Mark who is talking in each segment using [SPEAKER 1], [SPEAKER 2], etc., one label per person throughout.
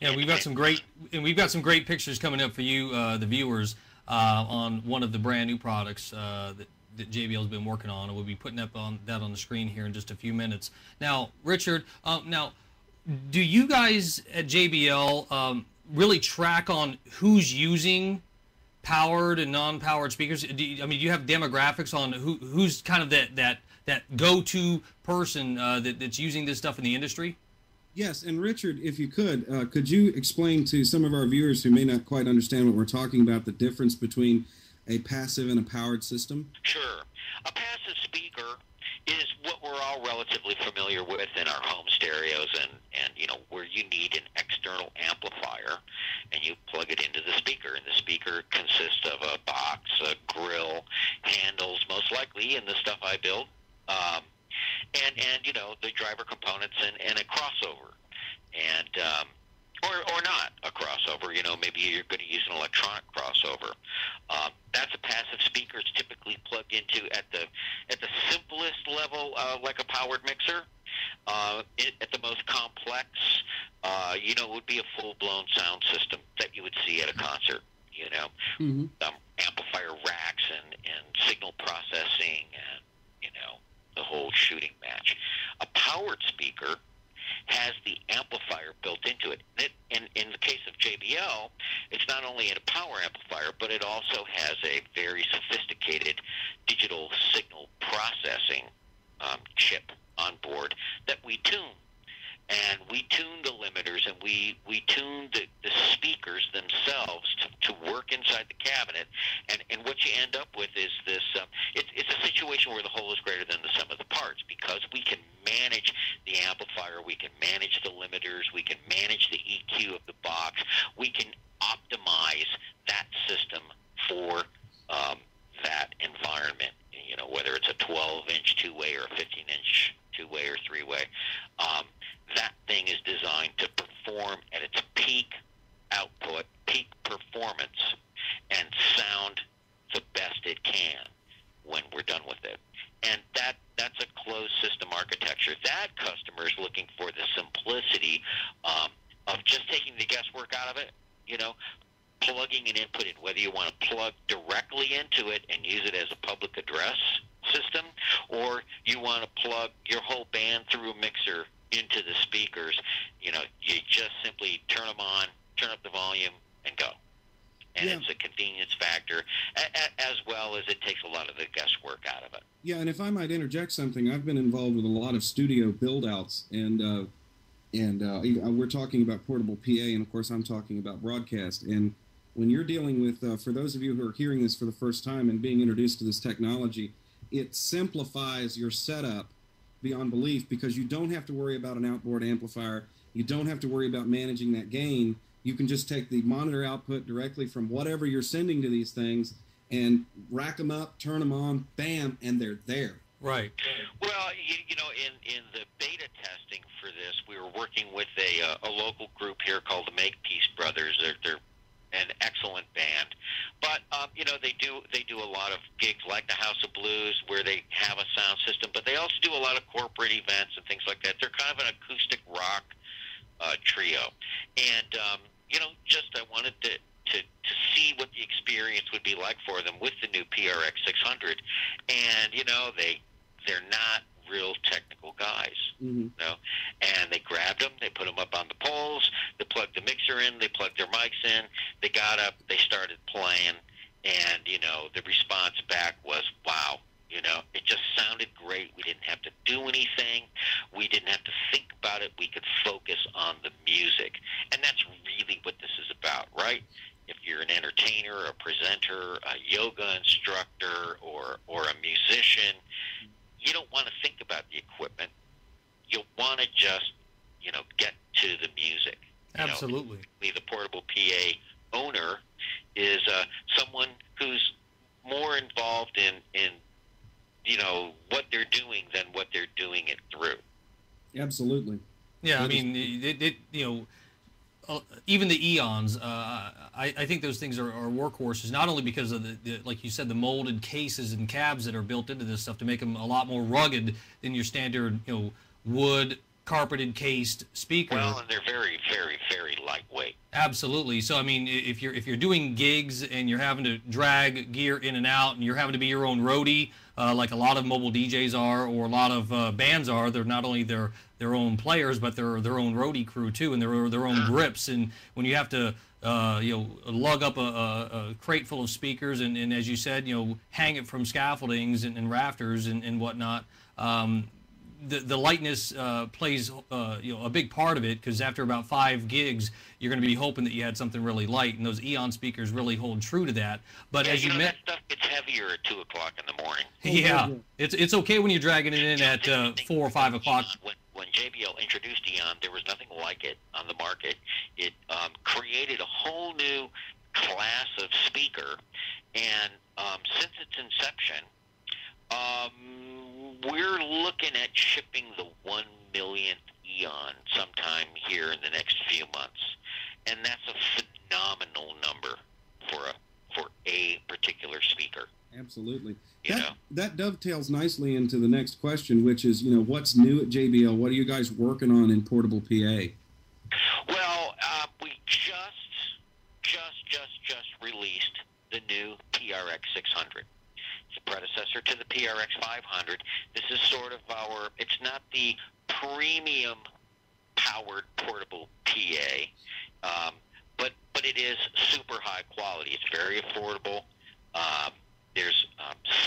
[SPEAKER 1] Yeah, we've got some great pictures coming up for you, the viewers, on one of the brand new products that JBL's been working on, and we'll be putting that on the screen here in just a few minutes. Now, Richard, do you guys at JBL really track on who's using powered and non-powered speakers? Do you have demographics on who's kind of that go-to person that's using this stuff in the industry?
[SPEAKER 2] Yes, and Richard, if you could you explain to some of our viewers who may not quite understand what we're talking about, the difference between a passive and a powered system?
[SPEAKER 3] Sure. A passive speaker is what we're all relatively familiar with in our home stereos and where you need an external amplifier and you plug it into the speaker, and the speaker consists of a box, a grill, handles most likely in the stuff I build, and the driver components and a crossover, and or not a crossover. Maybe you're going to use an electronic crossover. That's a passive speaker. It's typically plugged into at the simplest level, like a powered mixer. At the most complex, it would be a full-blown sound system that you would see at a concert. Amplifier racks and signal processing and the whole shooting match. A powered speaker has the amplifier built into it. And in the case of JBL, it's not only a power amplifier, but it also has a very sophisticated digital signal processing chip on board that we tune. And we tune the limiters, and we tune the speakers themselves to work inside the cabinet. And what you end up with is this, it's a situation where the whole is greater than the sum of the parts, because we can manage the amplifier, we can manage the limiters, we can manage the EQ of the box, we can optimize that system for that environment, whether it's a 12-inch two-way or a 15-inch two-way or three-way. That thing is designed to perform at its peak output, peak performance, and sound the best it can when we're done with it. And that's a closed system architecture. That customer is looking for the simplicity of just taking the guesswork out of it, plugging an input in, whether you want to plug directly into it and use it as a public address system, or you want to plug your whole band through a mixer into the speakers. You just simply turn them on, turn up the volume, and go. And it's a convenience factor, as well as it takes a lot of the guesswork out of it.
[SPEAKER 2] Yeah, and if I might interject something, I've been involved with a lot of studio build-outs, and we're talking about portable PA, and of course I'm talking about broadcast. And when you're dealing with, for those of you who are hearing this for the first time and being introduced to this technology, it simplifies your setup beyond belief, because you don't have to worry about an outboard amplifier. You don't have to worry about managing that gain. You can just take the monitor output directly from whatever you're sending to these things and rack them up, turn them on, bam, and they're there.
[SPEAKER 1] Right.
[SPEAKER 3] Well, in the beta testing for this, we were working with a local group here called the Makepeace Brothers. They're an excellent band, but they do a lot of gigs like the House of Blues, where they have a sound system, but they also do a lot of corporate events and things like that. They're kind of an acoustic rock trio, and I wanted to see what the experience would be like for them with the new PRX600, and they're not real technical guys, and they grabbed them, they put them up on the poles, they plugged the mixer in, they plugged their mics in, they got up, they started playing, and the response back was, wow, it just sounded great. We didn't have to do anything, we didn't have to think about it, we could focus on the music. And that's really what this is about, right? If you're an entertainer, a presenter, a yoga instructor, or a musician, you don't want to think about the equipment. You'll want to just, get to the music.
[SPEAKER 1] Absolutely.
[SPEAKER 3] The portable PA owner is someone who's more involved in what they're doing than what they're doing it through.
[SPEAKER 2] Absolutely.
[SPEAKER 1] Yeah, I mean, even the Eons, I think those things are workhorses, not only because of the like you said, the molded cases and cabs that are built into this stuff to make them a lot more rugged than your standard, wood carpeted cased speaker.
[SPEAKER 3] Well, and they're very, very, very lightweight.
[SPEAKER 1] Absolutely. So I mean, if you're doing gigs and you're having to drag gear in and out, and you're having to be your own roadie, like a lot of mobile DJs are, or a lot of bands are, they're not only their own players, but they're their own roadie crew too, and their own grips. And when you have to lug up a crate full of speakers, and as you said, hang it from scaffoldings and rafters and whatnot. The lightness plays a big part of it, because after about 5 gigs, you're going to be hoping that you had something really light, and those Eon speakers really hold true to that. But
[SPEAKER 3] yeah,
[SPEAKER 1] as you
[SPEAKER 3] that stuff gets heavier at 2 o'clock in the morning.
[SPEAKER 1] Yeah, it's okay when you're dragging it in at 4 or 5 o'clock.
[SPEAKER 3] When JBL introduced Eon, there was nothing like it on the market. It created a whole new class of speaker, and since its inception, we're looking at shipping the 1 millionth Eon sometime here in the next few months, and that's a phenomenal number for a particular speaker.
[SPEAKER 2] Absolutely.
[SPEAKER 3] You know?
[SPEAKER 2] That dovetails nicely into the next question, which is, what's new at JBL? What are you guys working on in portable PA?
[SPEAKER 3] Well, we just released the new PRX600. It's a predecessor to the PRX500. This is sort of it's not the premium powered portable PA, but it is super high quality. It's very affordable. There's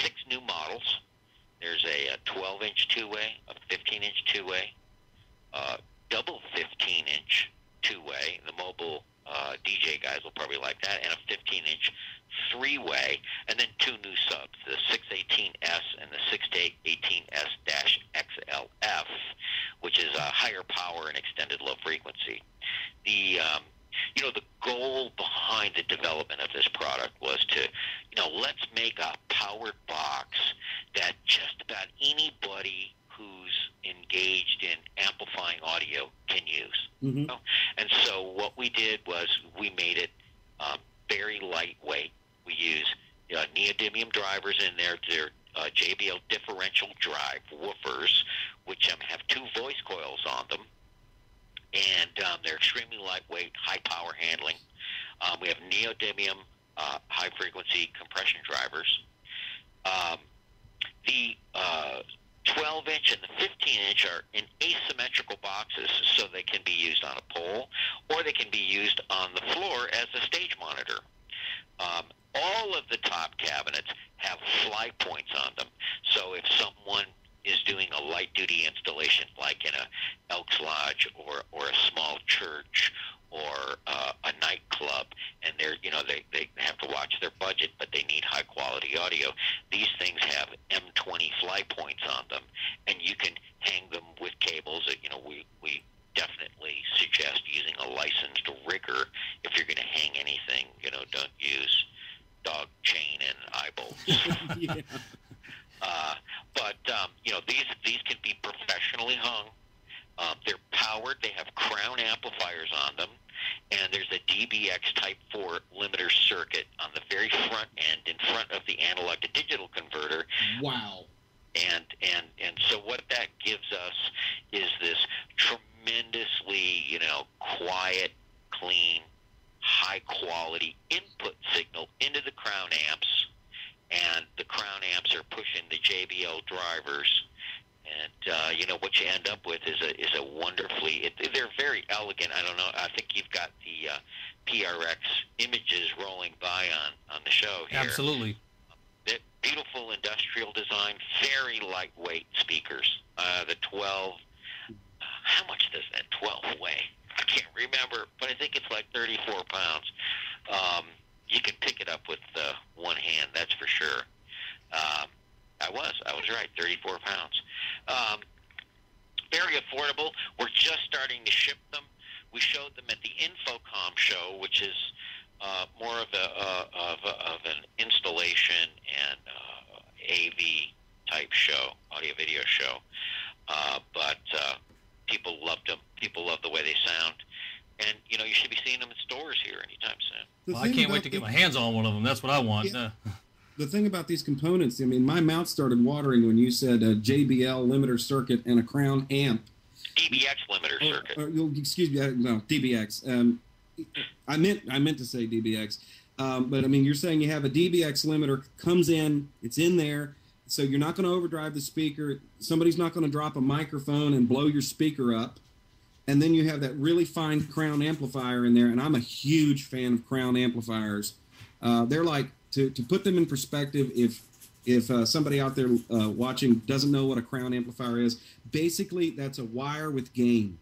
[SPEAKER 3] 6 new models. There's a 12-inch two-way, a 15-inch two-way, double 15-inch two-way. The mobile DJ guys will probably like that, and a 15-inch three-way, and then 2 new subs, the 618S and the 618S-XLF, which is a higher power and extended low frequency. The goal behind the development of this product was to, let's make a powered box that just about anybody who's engaged in amplifying audio can use.
[SPEAKER 2] Mm-hmm.
[SPEAKER 3] And so what we did was we made it very lightweight. We use neodymium drivers in there. They're JBL differential drive woofers, which have 2 voice coils on them. And they're extremely lightweight, high power handling. We have neodymium high-frequency compression drivers. The 12-inch and the 15-inch are in asymmetrical boxes, so they can be used on a pole, or they can be used on the floor as a stage monitor. All of the top cabinets have fly points on them, so if someone is doing a light-duty installation, like in a Elks Lodge or a small church or a nightclub, and they have to watch their budget, but they need high-quality audio, these things have M20 fly points on them, and you can hang them with cables. We definitely suggest using a licensed rigger if you're going to hang anything. Don't use dog chain and eye bolts.
[SPEAKER 2] Yeah.
[SPEAKER 3] But these can be professionally hung. They're powered. They have Crown amplifiers on them, and there's a DBX Type 4 limiter circuit on the very front end, in front of the analog to digital converter.
[SPEAKER 2] Wow.
[SPEAKER 3] And so what that gives us is this tremendously, quiet, clean, high quality input signal into the Crown amps, and the Crown amps are pushing the JBL drivers, and what you end up with is a wonderfully. They're very elegant. I don't know. I think you've got the PRX images rolling by on the show here.
[SPEAKER 1] Absolutely.
[SPEAKER 3] That beautiful industrial design, very lightweight speakers. The 12. How much does that 12 weigh? I can't remember, but I think it's like 34 pounds. You can pick it up with one hand, that's for sure. I was right, 34 pounds. Very affordable. We're just starting to ship them. We showed them at the Infocom show, which is more of an installation and AV type show, audio video show. But people loved them. People love the way they sound. And, you should be seeing them in stores here anytime soon.
[SPEAKER 1] Well, I can't wait to get my hands on one of them. That's what I want.
[SPEAKER 2] Yeah. The thing about these components, my mouth started watering when you said a JBL limiter circuit and a Crown amp.
[SPEAKER 3] DBX limiter circuit.
[SPEAKER 2] Excuse me, no, DBX. I meant to say DBX. But I mean, you're saying you have a DBX limiter, comes in, it's in there, so you're not going to overdrive the speaker. Somebody's not going to drop a microphone and blow your speaker up. And then you have that really fine crown amplifier in there, and I'm a huge fan of crown amplifiers. They're like, to put them in perspective, if somebody out there watching doesn't know what a crown amplifier is, basically that's a wire with gain.